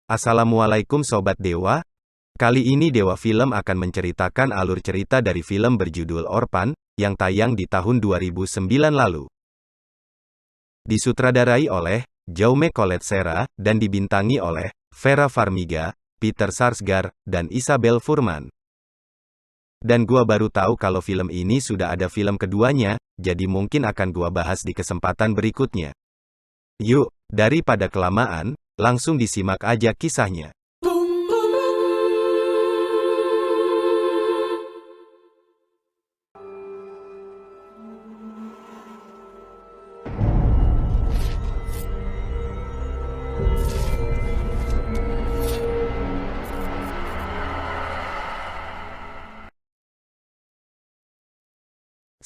Assalamualaikum Sobat Dewa, kali ini Dewa Film akan menceritakan alur cerita dari film berjudul Orphan, yang tayang di tahun 2009 lalu. Disutradarai oleh Jaume Collet-Serra, dan dibintangi oleh Vera Farmiga, Peter Sarsgaard, dan Isabel Fuhrman. Dan gua baru tahu kalau film ini sudah ada film keduanya, jadi mungkin akan gua bahas di kesempatan berikutnya. Yuk, daripada kelamaan, langsung disimak aja kisahnya.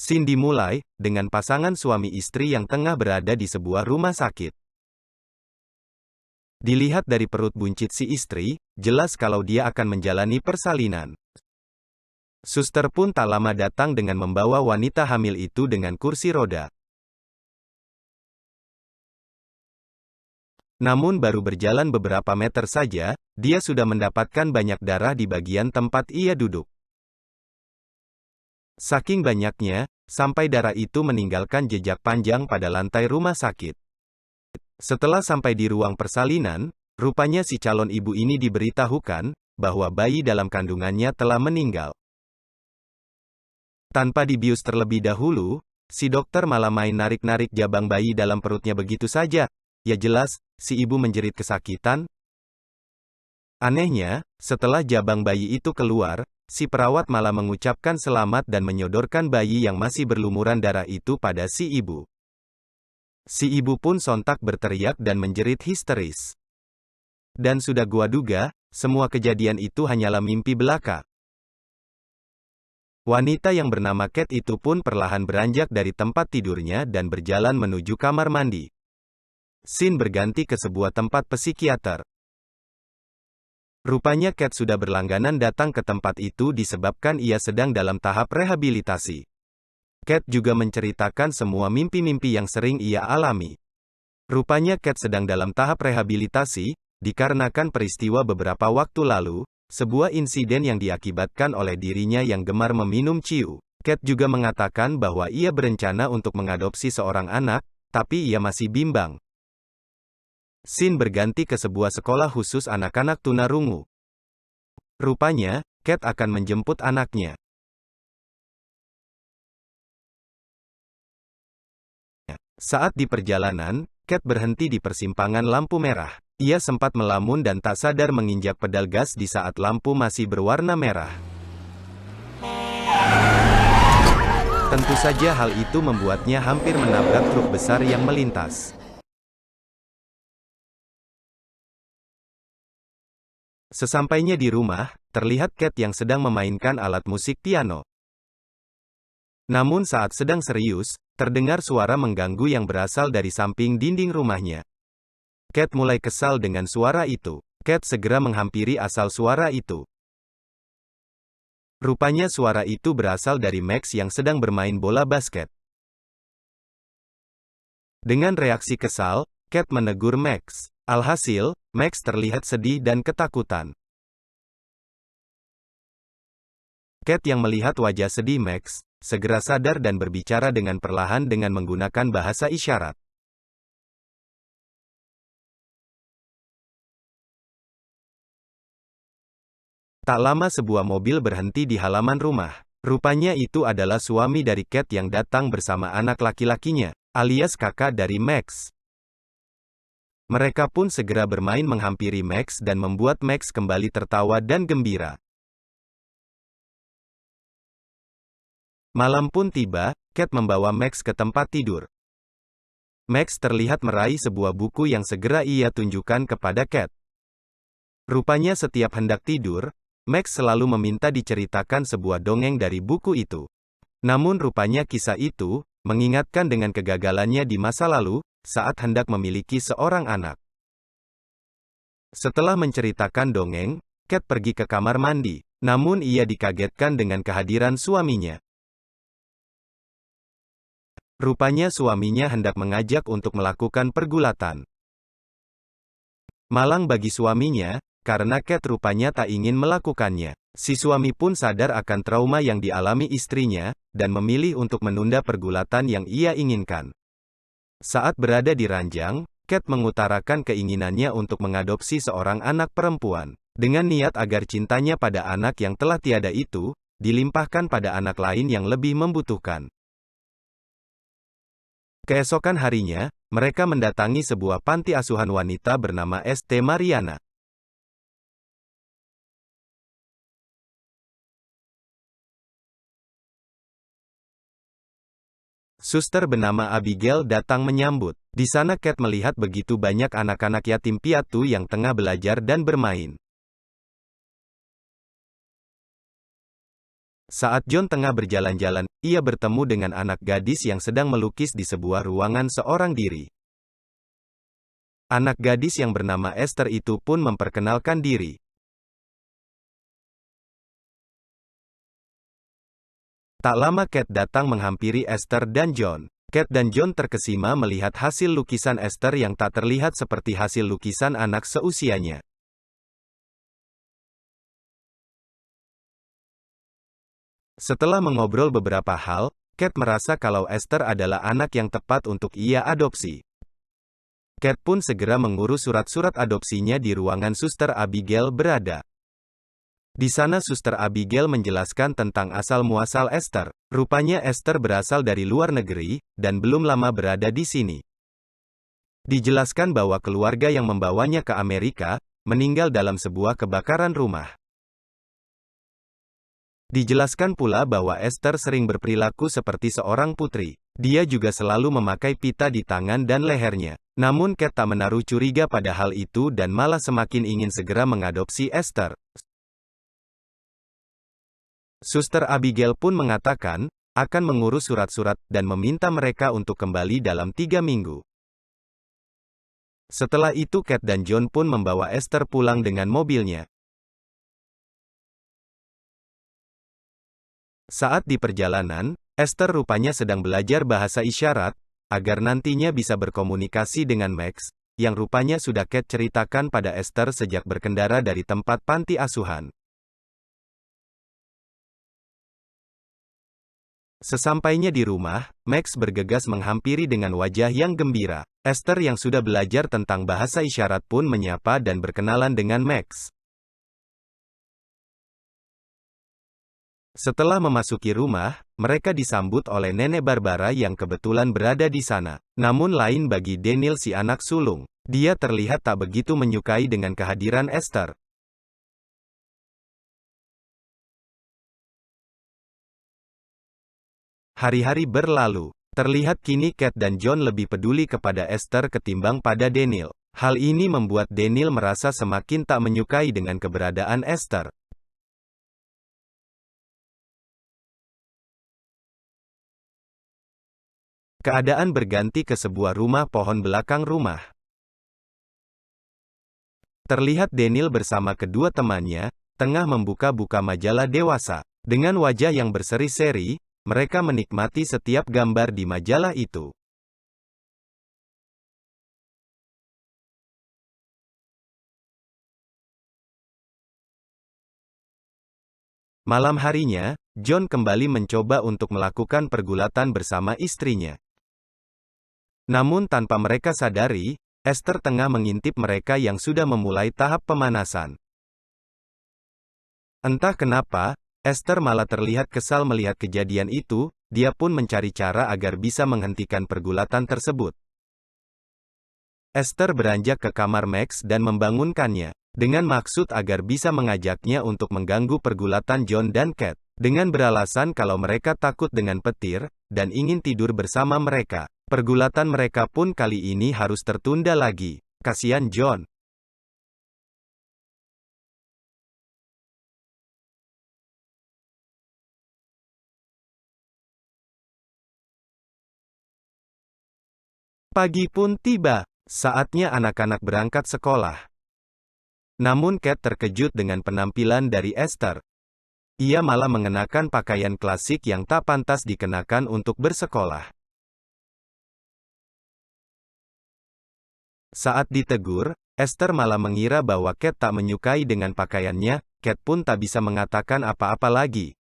Scene dimulai dengan pasangan suami istri yang tengah berada di sebuah rumah sakit. Dilihat dari perut buncit si istri, jelas kalau dia akan menjalani persalinan. Suster pun tak lama datang dengan membawa wanita hamil itu dengan kursi roda. Namun baru berjalan beberapa meter saja, dia sudah mendapatkan banyak darah di bagian tempat ia duduk. Saking banyaknya, sampai darah itu meninggalkan jejak panjang pada lantai rumah sakit. Setelah sampai di ruang persalinan, rupanya si calon ibu ini diberitahukan bahwa bayi dalam kandungannya telah meninggal. Tanpa dibius terlebih dahulu, si dokter malah main narik-narik jabang bayi dalam perutnya begitu saja. Ya jelas, si ibu menjerit kesakitan. Anehnya, setelah jabang bayi itu keluar, si perawat malah mengucapkan selamat dan menyodorkan bayi yang masih berlumuran darah itu pada si ibu. Si ibu pun sontak berteriak dan menjerit histeris. Dan sudah gua duga, semua kejadian itu hanyalah mimpi belaka. Wanita yang bernama Kate itu pun perlahan beranjak dari tempat tidurnya dan berjalan menuju kamar mandi. Scene berganti ke sebuah tempat psikiater. Rupanya Kate sudah berlangganan datang ke tempat itu disebabkan ia sedang dalam tahap rehabilitasi. Kate juga menceritakan semua mimpi-mimpi yang sering ia alami. Rupanya Kate sedang dalam tahap rehabilitasi, dikarenakan peristiwa beberapa waktu lalu, sebuah insiden yang diakibatkan oleh dirinya yang gemar meminum ciu. Kate juga mengatakan bahwa ia berencana untuk mengadopsi seorang anak, tapi ia masih bimbang. Scene berganti ke sebuah sekolah khusus anak-anak tunarungu. Rupanya, Kate akan menjemput anaknya. Saat di perjalanan, Kate berhenti di persimpangan lampu merah. Ia sempat melamun dan tak sadar menginjak pedal gas di saat lampu masih berwarna merah. Tentu saja hal itu membuatnya hampir menabrak truk besar yang melintas. Sesampainya di rumah, terlihat Kate yang sedang memainkan alat musik piano. Namun saat sedang serius, terdengar suara mengganggu yang berasal dari samping dinding rumahnya. Kate mulai kesal dengan suara itu. Kate segera menghampiri asal suara itu. Rupanya suara itu berasal dari Max yang sedang bermain bola basket. Dengan reaksi kesal, Kate menegur Max. Alhasil, Max terlihat sedih dan ketakutan. Kate yang melihat wajah sedih Max, segera sadar dan berbicara dengan perlahan dengan menggunakan bahasa isyarat. Tak lama sebuah mobil berhenti di halaman rumah. Rupanya itu adalah suami dari Kate yang datang bersama anak laki-lakinya, alias kakak dari Max. Mereka pun segera bermain menghampiri Max dan membuat Max kembali tertawa dan gembira. Malam pun tiba, Kate membawa Max ke tempat tidur. Max terlihat meraih sebuah buku yang segera ia tunjukkan kepada Kate. Rupanya setiap hendak tidur, Max selalu meminta diceritakan sebuah dongeng dari buku itu. Namun rupanya kisah itu, mengingatkan dengan kegagalannya di masa lalu, saat hendak memiliki seorang anak. Setelah menceritakan dongeng, Kate pergi ke kamar mandi. Namun ia dikagetkan dengan kehadiran suaminya. Rupanya suaminya hendak mengajak untuk melakukan pergulatan. Malang bagi suaminya, karena Kate rupanya tak ingin melakukannya. Si suami pun sadar akan trauma yang dialami istrinya, dan memilih untuk menunda pergulatan yang ia inginkan. Saat berada di ranjang, Kate mengutarakan keinginannya untuk mengadopsi seorang anak perempuan, dengan niat agar cintanya pada anak yang telah tiada itu, dilimpahkan pada anak lain yang lebih membutuhkan. Keesokan harinya, mereka mendatangi sebuah panti asuhan wanita bernama St. Mariana. Suster bernama Abigail datang menyambut. Di sana Kate melihat begitu banyak anak-anak yatim piatu yang tengah belajar dan bermain. Saat John tengah berjalan-jalan, ia bertemu dengan anak gadis yang sedang melukis di sebuah ruangan seorang diri. Anak gadis yang bernama Esther itu pun memperkenalkan diri. Tak lama Kate datang menghampiri Esther dan John. Kate dan John terkesima melihat hasil lukisan Esther yang tak terlihat seperti hasil lukisan anak seusianya. Setelah mengobrol beberapa hal, Kate merasa kalau Esther adalah anak yang tepat untuk ia adopsi. Kate pun segera mengurus surat-surat adopsinya di ruangan Suster Abigail berada. Di sana Suster Abigail menjelaskan tentang asal-muasal Esther. Rupanya Esther berasal dari luar negeri, dan belum lama berada di sini. Dijelaskan bahwa keluarga yang membawanya ke Amerika, meninggal dalam sebuah kebakaran rumah. Dijelaskan pula bahwa Esther sering berperilaku seperti seorang putri. Dia juga selalu memakai pita di tangan dan lehernya. Namun Kate tak menaruh curiga pada hal itu dan malah semakin ingin segera mengadopsi Esther. Suster Abigail pun mengatakan, akan mengurus surat-surat, dan meminta mereka untuk kembali dalam 3 minggu. Setelah itu Kate dan John pun membawa Esther pulang dengan mobilnya. Saat di perjalanan, Esther rupanya sedang belajar bahasa isyarat, agar nantinya bisa berkomunikasi dengan Max, yang rupanya sudah Kate ceritakan pada Esther sejak berkendara dari tempat panti asuhan. Sesampainya di rumah, Max bergegas menghampiri dengan wajah yang gembira. Esther yang sudah belajar tentang bahasa isyarat pun menyapa dan berkenalan dengan Max. Setelah memasuki rumah, mereka disambut oleh Nenek Barbara yang kebetulan berada di sana. Namun lain bagi Daniel si anak sulung. Dia terlihat tak begitu menyukai dengan kehadiran Esther. Hari-hari berlalu. Terlihat kini Kate dan John lebih peduli kepada Esther ketimbang pada Daniel. Hal ini membuat Daniel merasa semakin tak menyukai dengan keberadaan Esther. Keadaan berganti ke sebuah rumah pohon belakang rumah. Terlihat Daniel bersama kedua temannya, tengah membuka-buka majalah dewasa. Dengan wajah yang berseri-seri, mereka menikmati setiap gambar di majalah itu. Malam harinya, John kembali mencoba untuk melakukan pergulatan bersama istrinya. Namun tanpa mereka sadari, Esther tengah mengintip mereka yang sudah memulai tahap pemanasan. Entah kenapa, Esther malah terlihat kesal melihat kejadian itu, dia pun mencari cara agar bisa menghentikan pergulatan tersebut. Esther beranjak ke kamar Max dan membangunkannya, dengan maksud agar bisa mengajaknya untuk mengganggu pergulatan John dan Kate, dengan beralasan kalau mereka takut dengan petir, dan ingin tidur bersama mereka. Pergulatan mereka pun kali ini harus tertunda lagi. Kasihan John. Pagi pun tiba. Saatnya anak-anak berangkat sekolah. Namun Kate terkejut dengan penampilan dari Esther. Ia malah mengenakan pakaian klasik yang tak pantas dikenakan untuk bersekolah. Saat ditegur, Esther malah mengira bahwa Kate tak menyukai dengan pakaiannya. Kate pun tak bisa mengatakan apa-apa lagi.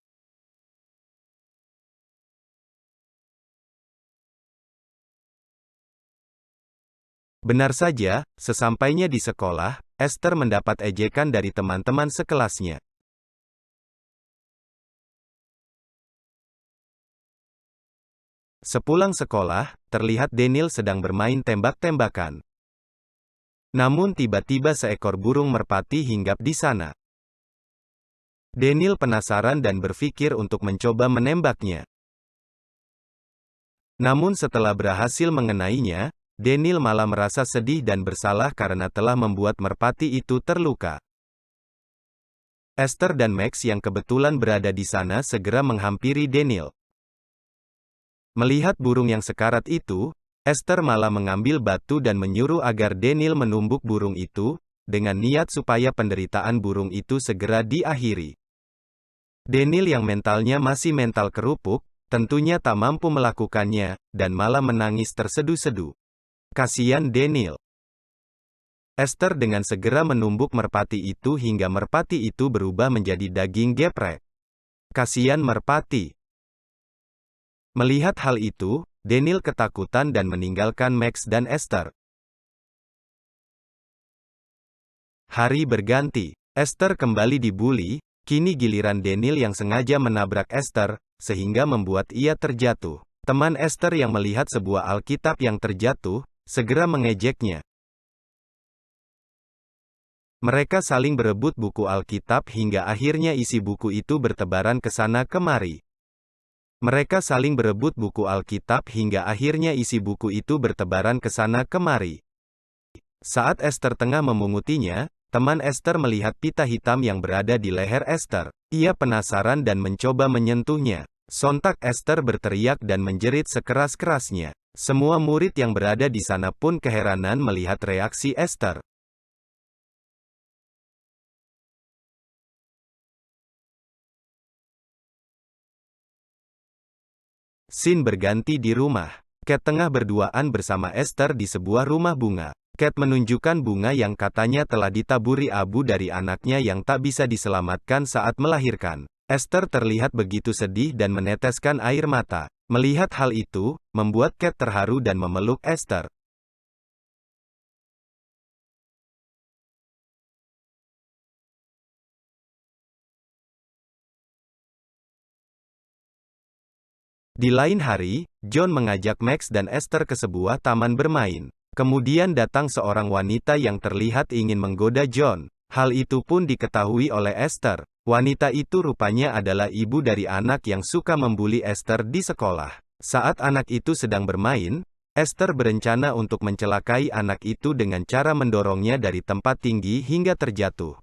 Benar saja, sesampainya di sekolah, Esther mendapat ejekan dari teman-teman sekelasnya. Sepulang sekolah, terlihat Daniel sedang bermain tembak-tembakan. Namun tiba-tiba seekor burung merpati hinggap di sana. Daniel penasaran dan berpikir untuk mencoba menembaknya. Namun setelah berhasil mengenainya, Daniel malah merasa sedih dan bersalah karena telah membuat merpati itu terluka. Esther dan Max yang kebetulan berada di sana segera menghampiri Daniel. Melihat burung yang sekarat itu, Esther malah mengambil batu dan menyuruh agar Daniel menumbuk burung itu, dengan niat supaya penderitaan burung itu segera diakhiri. Daniel yang mentalnya masih mental kerupuk, tentunya tak mampu melakukannya, dan malah menangis tersedu-sedu. Kasian Daniel. Esther dengan segera menumbuk merpati itu hingga merpati itu berubah menjadi daging geprek. Kasian merpati. Melihat hal itu, Daniel ketakutan dan meninggalkan Max dan Esther. Hari berganti. Esther kembali dibully, kini giliran Daniel yang sengaja menabrak Esther, sehingga membuat ia terjatuh. Teman Esther yang melihat sebuah Alkitab yang terjatuh, segera mengejeknya. Mereka saling berebut buku Alkitab hingga akhirnya isi buku itu bertebaran ke sana kemari. Mereka saling berebut buku Alkitab hingga akhirnya isi buku itu bertebaran ke sana kemari. Saat Esther tengah memungutinya, teman Esther melihat pita hitam yang berada di leher Esther. Ia penasaran dan mencoba menyentuhnya. Sontak Esther berteriak dan menjerit sekeras-kerasnya. Semua murid yang berada di sana pun keheranan melihat reaksi Esther. Scene berganti di rumah. Kate tengah berduaan bersama Esther di sebuah rumah bunga. Kate menunjukkan bunga yang katanya telah ditaburi abu dari anaknya yang tak bisa diselamatkan saat melahirkan. Esther terlihat begitu sedih dan meneteskan air mata. Melihat hal itu, membuat Kate terharu dan memeluk Esther. Di lain hari, John mengajak Max dan Esther ke sebuah taman bermain. Kemudian datang seorang wanita yang terlihat ingin menggoda John. Hal itu pun diketahui oleh Esther. Wanita itu rupanya adalah ibu dari anak yang suka membuli Esther di sekolah. Saat anak itu sedang bermain, Esther berencana untuk mencelakai anak itu dengan cara mendorongnya dari tempat tinggi hingga terjatuh.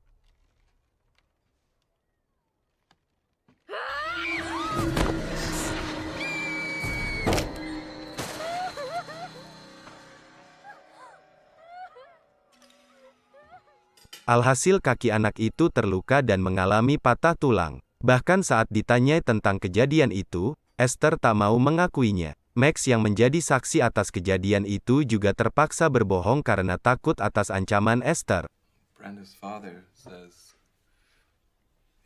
Alhasil kaki anak itu terluka dan mengalami patah tulang. Bahkan saat ditanyai tentang kejadian itu, Esther tak mau mengakuinya. Max yang menjadi saksi atas kejadian itu juga terpaksa berbohong karena takut atas ancaman Esther. Brenda's father says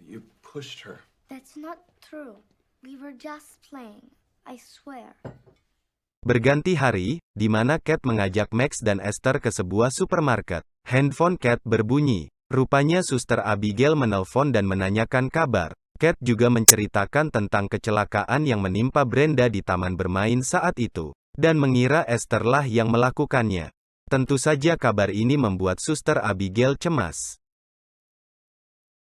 you pushed her. That's not true. We were just playing. I swear. Berganti hari, di mana Kate mengajak Max dan Esther ke sebuah supermarket. Handphone Kate berbunyi. Rupanya Suster Abigail menelpon dan menanyakan kabar. Kate juga menceritakan tentang kecelakaan yang menimpa Brenda di taman bermain saat itu, dan mengira Esther lah yang melakukannya. Tentu saja kabar ini membuat Suster Abigail cemas.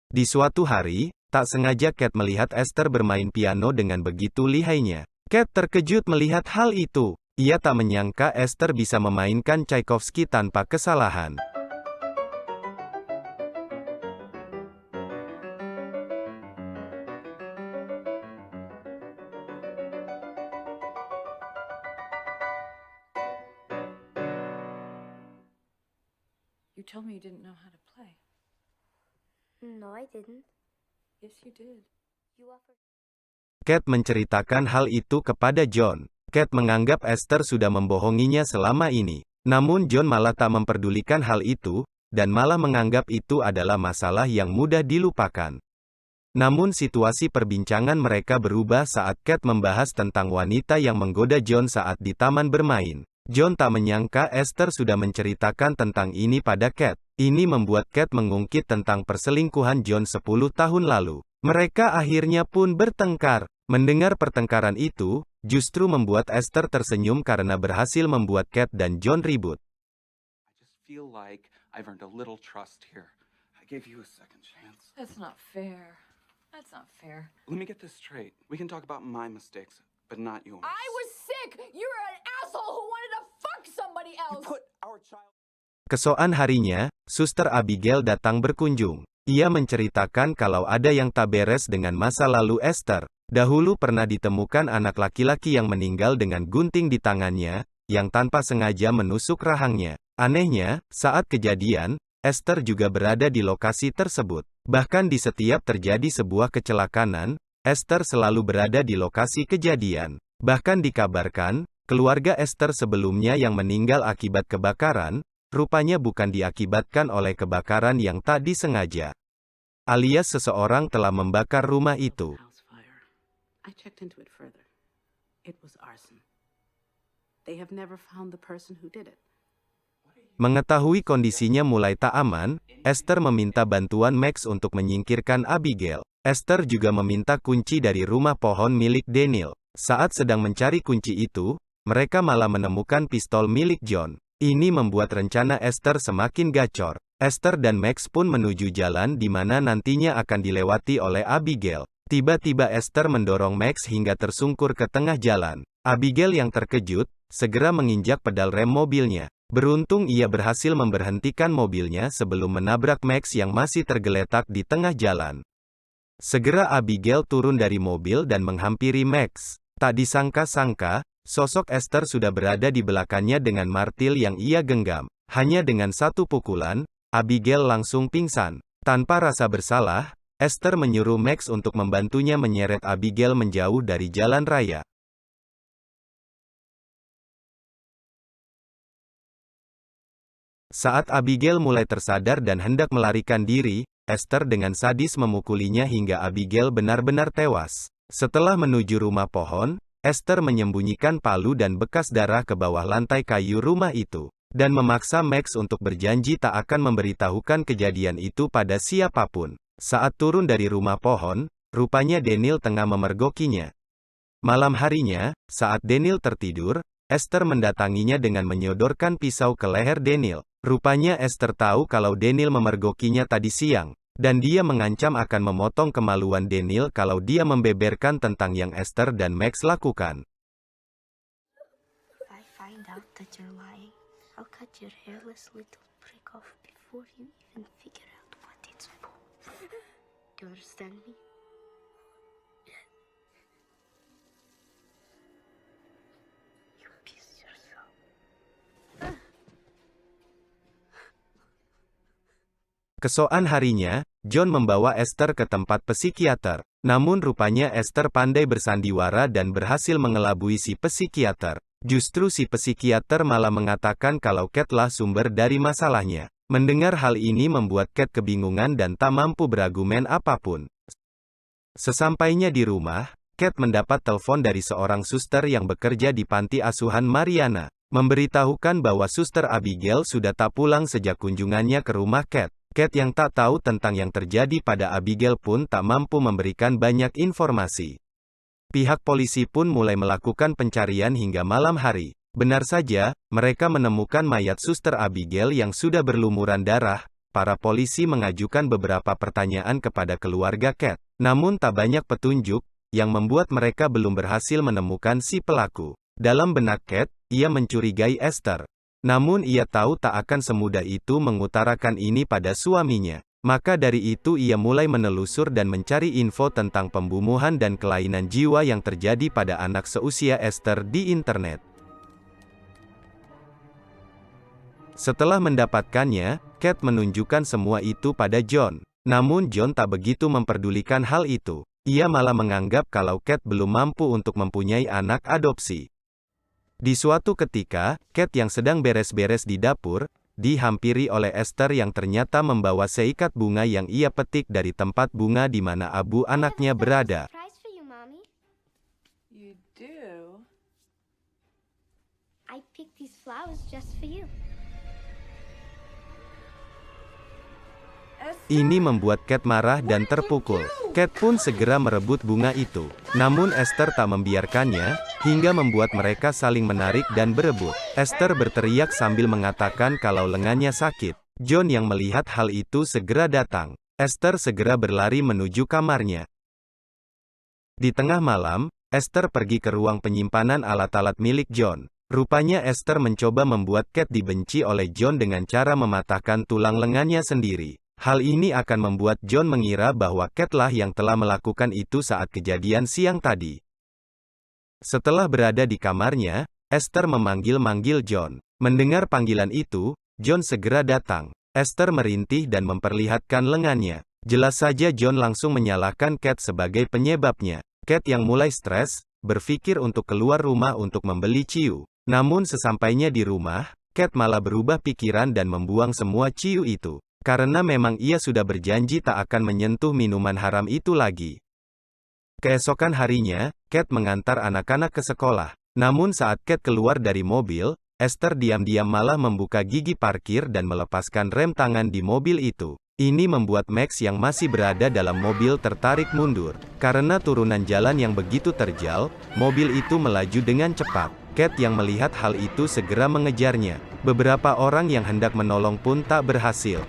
Di suatu hari, tak sengaja Kate melihat Esther bermain piano dengan begitu lihainya. Kate terkejut melihat hal itu. Ia tak menyangka Esther bisa memainkan Tchaikovsky tanpa kesalahan. You told me you didn't know how to play. No, I didn't. Yes, you did. You offered. Kate menceritakan hal itu kepada John. Kate menganggap Esther sudah membohonginya selama ini. Namun John malah tak memperdulikan hal itu, dan malah menganggap itu adalah masalah yang mudah dilupakan. Namun situasi perbincangan mereka berubah saat Kate membahas tentang wanita yang menggoda John saat di taman bermain. John tak menyangka Esther sudah menceritakan tentang ini pada Kate. Ini membuat Kate mengungkit tentang perselingkuhan John 10 tahun lalu. Mereka akhirnya pun bertengkar. Mendengar pertengkaran itu, justru membuat Esther tersenyum karena berhasil membuat Kate dan John ribut. I just feel like I've earned a little trust here. I gave you a second chance. That's not fair. That's not fair. Let me get this straight. We can talk about my mistakes, but not yours. I was sick. You're an asshole who wanted to fuck somebody You else. put our child. Keesokan harinya, Suster Abigail datang berkunjung. Ia menceritakan kalau ada yang tak beres dengan masa lalu Esther. Dahulu pernah ditemukan anak laki-laki yang meninggal dengan gunting di tangannya, yang tanpa sengaja menusuk rahangnya. Anehnya, saat kejadian, Esther juga berada di lokasi tersebut. Bahkan di setiap terjadi sebuah kecelakaan, Esther selalu berada di lokasi kejadian. Bahkan dikabarkan, keluarga Esther sebelumnya yang meninggal akibat kebakaran, rupanya bukan diakibatkan oleh kebakaran yang tak disengaja. Alias seseorang telah membakar rumah itu. House fire. I checked into it further. It was arson. They have never found the person who did it. Mengetahui kondisinya mulai tak aman, Esther meminta bantuan Max untuk menyingkirkan Abigail. Esther juga meminta kunci dari rumah pohon milik Daniel. Saat sedang mencari kunci itu, mereka malah menemukan pistol milik John. Ini membuat rencana Esther semakin gacor. Esther dan Max pun menuju jalan di mana nantinya akan dilewati oleh Abigail. Tiba-tiba Esther mendorong Max hingga tersungkur ke tengah jalan. Abigail yang terkejut, segera menginjak pedal rem mobilnya. Beruntung ia berhasil memberhentikan mobilnya sebelum menabrak Max yang masih tergeletak di tengah jalan. Segera Abigail turun dari mobil dan menghampiri Max. Tak disangka-sangka, sosok Esther sudah berada di belakangnya dengan martil yang ia genggam. Hanya dengan satu pukulan, Abigail langsung pingsan. Tanpa rasa bersalah, Esther menyuruh Max untuk membantunya menyeret Abigail menjauh dari jalan raya. Saat Abigail mulai tersadar dan hendak melarikan diri, Esther dengan sadis memukulinya hingga Abigail benar-benar tewas. Setelah menuju rumah pohon, Esther menyembunyikan palu dan bekas darah ke bawah lantai kayu rumah itu, dan memaksa Max untuk berjanji tak akan memberitahukan kejadian itu pada siapapun. Saat turun dari rumah pohon, rupanya Daniel tengah memergokinya. Malam harinya, saat Daniel tertidur, Esther mendatanginya dengan menyodorkan pisau ke leher Daniel. Rupanya Esther tahu kalau Daniel memergokinya tadi siang, dan dia mengancam akan memotong kemaluan Daniel kalau dia membeberkan tentang yang Esther dan Max lakukan. If I find out that you're lying, I'll cut your hairless little prick off before you even figure out what it's for. Do you understand me? You piece yourself. Keesokan harinya, John membawa Esther ke tempat psikiater. Namun rupanya Esther pandai bersandiwara dan berhasil mengelabui si psikiater. Justru si psikiater malah mengatakan kalau Kate lah sumber dari masalahnya. Mendengar hal ini membuat Kate kebingungan dan tak mampu berargumen apapun. Sesampainya di rumah, Kate mendapat telepon dari seorang suster yang bekerja di panti asuhan Mariana, memberitahukan bahwa Suster Abigail sudah tak pulang sejak kunjungannya ke rumah Kate. Kate yang tak tahu tentang yang terjadi pada Abigail pun tak mampu memberikan banyak informasi. Pihak polisi pun mulai melakukan pencarian hingga malam hari. Benar saja, mereka menemukan mayat Suster Abigail yang sudah berlumuran darah. Para polisi mengajukan beberapa pertanyaan kepada keluarga Kate. Namun tak banyak petunjuk, yang membuat mereka belum berhasil menemukan si pelaku. Dalam benak Kate, ia mencurigai Esther. Namun ia tahu tak akan semudah itu mengutarakan ini pada suaminya. Maka dari itu ia mulai menelusur dan mencari info tentang pembunuhan dan kelainan jiwa yang terjadi pada anak seusia Esther di internet. Setelah mendapatkannya, Kate menunjukkan semua itu pada John. Namun John tak begitu memperdulikan hal itu. Ia malah menganggap kalau Kate belum mampu untuk mempunyai anak adopsi. Di suatu ketika, Kate yang sedang beres-beres di dapur, dihampiri oleh Esther yang ternyata membawa seikat bunga yang ia petik dari tempat bunga di mana abu anaknya berada. Surprise for you, Mommy. You do? I picked these flowers just for you. Ini membuat Kate marah dan terpukul. Kate pun segera merebut bunga itu. Namun Esther tak membiarkannya, hingga membuat mereka saling menarik dan berebut. Esther berteriak sambil mengatakan kalau lengannya sakit. John yang melihat hal itu segera datang. Esther segera berlari menuju kamarnya. Di tengah malam, Esther pergi ke ruang penyimpanan alat-alat milik John. Rupanya Esther mencoba membuat Kate dibenci oleh John dengan cara mematahkan tulang lengannya sendiri. Hal ini akan membuat John mengira bahwa Kate lah yang telah melakukan itu saat kejadian siang tadi. Setelah berada di kamarnya, Esther memanggil-manggil John. Mendengar panggilan itu, John segera datang. Esther merintih dan memperlihatkan lengannya. Jelas saja John langsung menyalahkan Kate sebagai penyebabnya. Kate yang mulai stres, berpikir untuk keluar rumah untuk membeli ciu. Namun sesampainya di rumah, Kate malah berubah pikiran dan membuang semua ciu itu. Karena memang ia sudah berjanji tak akan menyentuh minuman haram itu lagi. Keesokan harinya, Kate mengantar anak-anak ke sekolah. Namun saat Kate keluar dari mobil, Esther diam-diam malah membuka gigi parkir dan melepaskan rem tangan di mobil itu. Ini membuat Max yang masih berada dalam mobil tertarik mundur. Karena turunan jalan yang begitu terjal, mobil itu melaju dengan cepat. Kate yang melihat hal itu segera mengejarnya. Beberapa orang yang hendak menolong pun tak berhasil.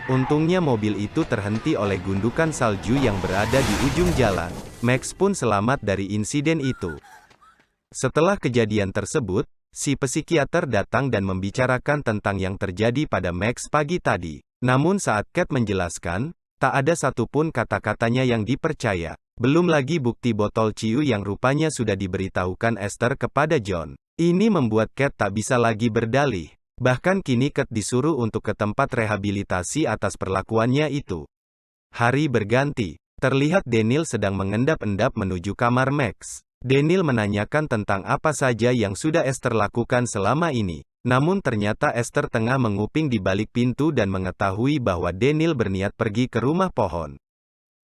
Untungnya mobil itu terhenti oleh gundukan salju yang berada di ujung jalan. Max pun selamat dari insiden itu. Setelah kejadian tersebut, si psikiater datang dan membicarakan tentang yang terjadi pada Max pagi tadi. Namun saat Kate menjelaskan, tak ada satupun kata-katanya yang dipercaya. Belum lagi bukti botol ciu yang rupanya sudah diberitahukan Esther kepada John. Ini membuat Kate tak bisa lagi berdalih. Bahkan kini Kate disuruh untuk ke tempat rehabilitasi atas perlakuannya itu. Hari berganti. Terlihat Daniel sedang mengendap-endap menuju kamar Max. Daniel menanyakan tentang apa saja yang sudah Esther lakukan selama ini. Namun ternyata Esther tengah menguping di balik pintu dan mengetahui bahwa Daniel berniat pergi ke rumah pohon.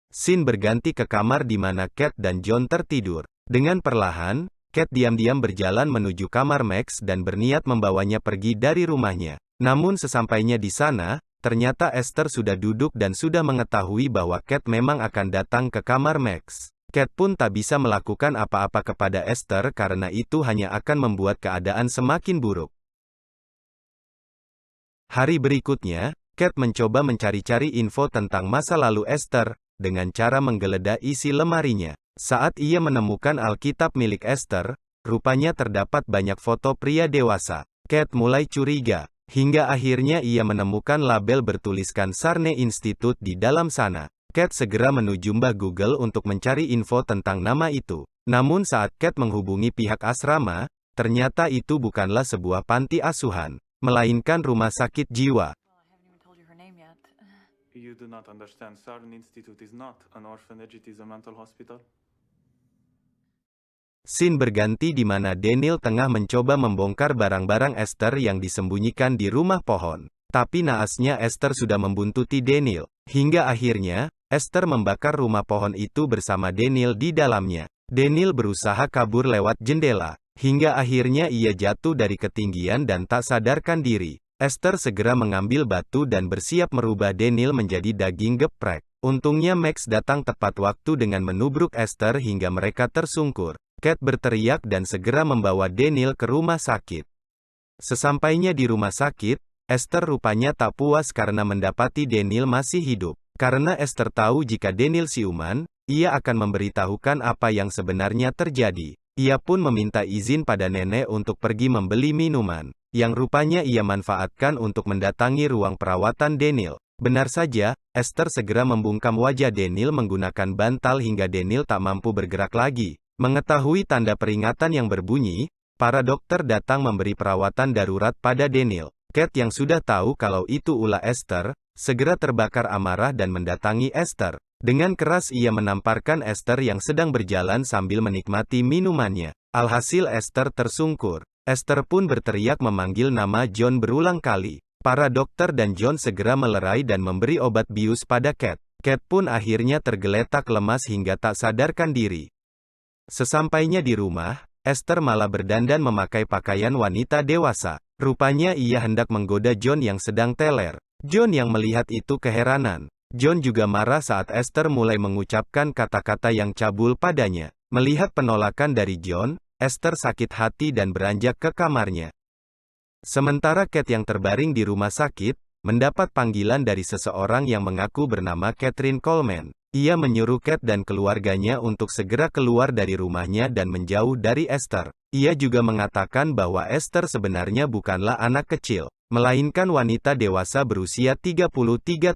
Scene berganti ke kamar di mana Kate dan John tertidur. Dengan perlahan, Kate diam-diam berjalan menuju kamar Max dan berniat membawanya pergi dari rumahnya. Namun sesampainya di sana, ternyata Esther sudah duduk dan sudah mengetahui bahwa Kate memang akan datang ke kamar Max. Kate pun tak bisa melakukan apa-apa kepada Esther karena itu hanya akan membuat keadaan semakin buruk. Hari berikutnya, Kate mencoba mencari-cari info tentang masa lalu Esther, dengan cara menggeledah isi lemarinya. Saat ia menemukan Alkitab milik Esther, rupanya terdapat banyak foto pria dewasa. Kate mulai curiga, hingga akhirnya ia menemukan label bertuliskan Sarne Institute di dalam sana. Kate segera menuju Mbah Google untuk mencari info tentang nama itu. Namun saat Kate menghubungi pihak asrama, ternyata itu bukanlah sebuah panti asuhan, melainkan rumah sakit jiwa. Well, I haven't even told you her name yet. You do not understand. Sarn Institute is not an orphanage, it is a mental hospital. Scene berganti di mana Daniel tengah mencoba membongkar barang-barang Esther yang disembunyikan di rumah pohon. Tapi naasnya Esther sudah membuntuti Daniel. Hingga akhirnya, Esther membakar rumah pohon itu bersama Daniel di dalamnya. Daniel berusaha kabur lewat jendela. Hingga akhirnya ia jatuh dari ketinggian dan tak sadarkan diri. Esther segera mengambil batu dan bersiap merubah Daniel menjadi daging geprek. Untungnya Max datang tepat waktu dengan menubruk Esther hingga mereka tersungkur. Kate berteriak dan segera membawa Daniel ke rumah sakit. Sesampainya di rumah sakit, Esther rupanya tak puas karena mendapati Daniel masih hidup. Karena Esther tahu jika Daniel siuman, ia akan memberitahukan apa yang sebenarnya terjadi. Ia pun meminta izin pada nenek untuk pergi membeli minuman, yang rupanya ia manfaatkan untuk mendatangi ruang perawatan Daniel. Benar saja, Esther segera membungkam wajah Daniel menggunakan bantal hingga Daniel tak mampu bergerak lagi. Mengetahui tanda peringatan yang berbunyi, para dokter datang memberi perawatan darurat pada Daniel. Cat yang sudah tahu kalau itu ulah Esther, segera terbakar amarah dan mendatangi Esther. Dengan keras ia menamparkan Esther yang sedang berjalan sambil menikmati minumannya. Alhasil Esther tersungkur. Esther pun berteriak memanggil nama John berulang kali. Para dokter dan John segera melerai dan memberi obat bius pada Cat. Cat pun akhirnya tergeletak lemas hingga tak sadarkan diri. Sesampainya di rumah, Esther malah berdandan memakai pakaian wanita dewasa. Rupanya ia hendak menggoda John yang sedang teler. John yang melihat itu keheranan. John juga marah saat Esther mulai mengucapkan kata-kata yang cabul padanya. Melihat penolakan dari John, Esther sakit hati dan beranjak ke kamarnya. Sementara Cat yang terbaring di rumah sakit, mendapat panggilan dari seseorang yang mengaku bernama Catherine Coleman. Ia menyuruh Cat dan keluarganya untuk segera keluar dari rumahnya dan menjauh dari Esther. Ia juga mengatakan bahwa Esther sebenarnya bukanlah anak kecil, melainkan wanita dewasa berusia 33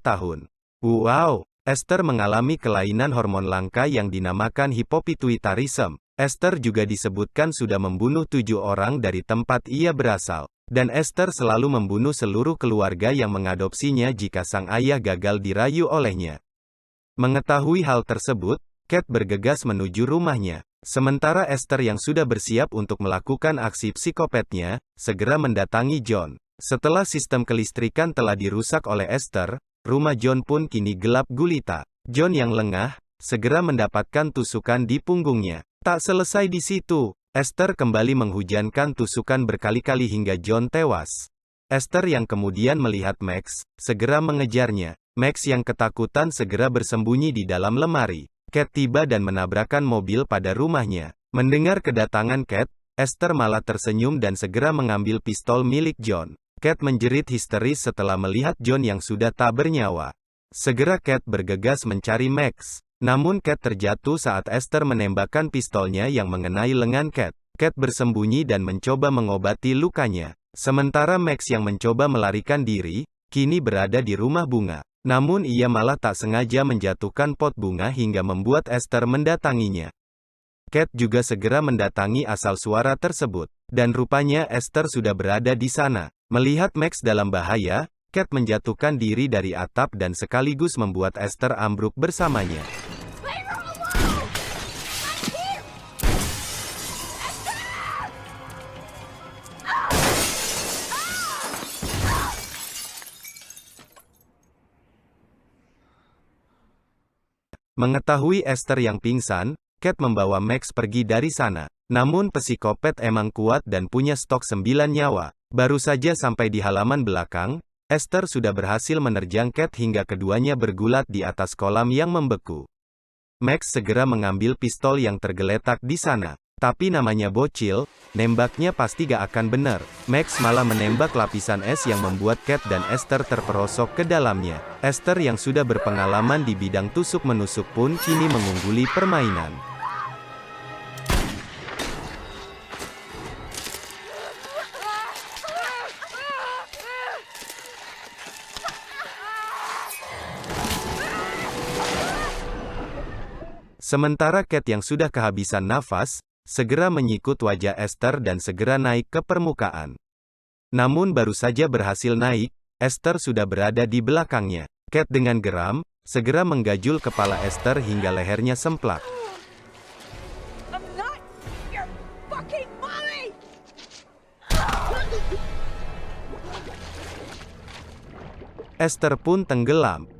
tahun. Wow! Esther mengalami kelainan hormon langka yang dinamakan hypopituitarism. Esther juga disebutkan sudah membunuh 7 orang dari tempat ia berasal. Dan Esther selalu membunuh seluruh keluarga yang mengadopsinya jika sang ayah gagal dirayu olehnya. Mengetahui hal tersebut, Cat bergegas menuju rumahnya. Sementara Esther yang sudah bersiap untuk melakukan aksi psikopatnya, segera mendatangi John. Setelah sistem kelistrikan telah dirusak oleh Esther, rumah John pun kini gelap gulita. John yang lengah, segera mendapatkan tusukan di punggungnya. Tak selesai di situ, Esther kembali menghujankan tusukan berkali-kali hingga John tewas. Esther yang kemudian melihat Max, segera mengejarnya. Max yang ketakutan segera bersembunyi di dalam lemari. Cat tiba dan menabrakkan mobil pada rumahnya. Mendengar kedatangan Cat, Esther malah tersenyum dan segera mengambil pistol milik John. Cat menjerit histeris setelah melihat John yang sudah tak bernyawa. Segera Cat bergegas mencari Max. Namun Cat terjatuh saat Esther menembakkan pistolnya yang mengenai lengan Cat. Cat bersembunyi dan mencoba mengobati lukanya. Sementara Max yang mencoba melarikan diri, kini berada di rumah bunga. Namun ia malah tak sengaja menjatuhkan pot bunga hingga membuat Esther mendatanginya. Cat juga segera mendatangi asal suara tersebut. Dan rupanya Esther sudah berada di sana. Melihat Max dalam bahaya, Cat menjatuhkan diri dari atap dan sekaligus membuat Esther ambruk bersamanya. Mengetahui Esther yang pingsan, Cat membawa Max pergi dari sana. Namun psikopat emang kuat dan punya stok 9 nyawa. Baru saja sampai di halaman belakang, Esther sudah berhasil menerjang Cat hingga keduanya bergulat di atas kolam yang membeku. Max segera mengambil pistol yang tergeletak di sana. Tapi namanya bocil, nembaknya pasti gak akan benar. Max malah menembak lapisan es yang membuat Cat dan Esther terperosok ke dalamnya. Esther yang sudah berpengalaman di bidang tusuk-menusuk pun kini mengungguli permainan. Sementara Cat yang sudah kehabisan nafas, segera menyikut wajah Esther dan segera naik ke permukaan. Namun baru saja berhasil naik, Esther sudah berada di belakangnya. Cat dengan geram, segera menggajul kepala Esther hingga lehernya semplak. I'm not your fucking mommy! Esther pun tenggelam.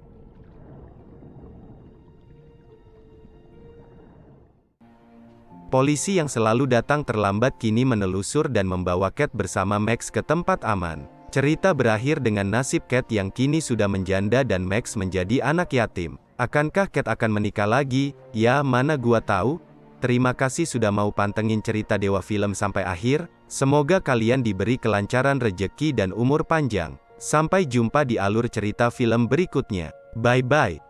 Polisi yang selalu datang terlambat kini menelusur dan membawa Cat bersama Max ke tempat aman. Cerita berakhir dengan nasib Cat yang kini sudah menjanda dan Max menjadi anak yatim. Akankah Cat akan menikah lagi? Ya, mana gua tahu. Terima kasih sudah mau pantengin cerita Dewa Film sampai akhir. Semoga kalian diberi kelancaran rejeki dan umur panjang. Sampai jumpa di alur cerita film berikutnya. Bye-bye.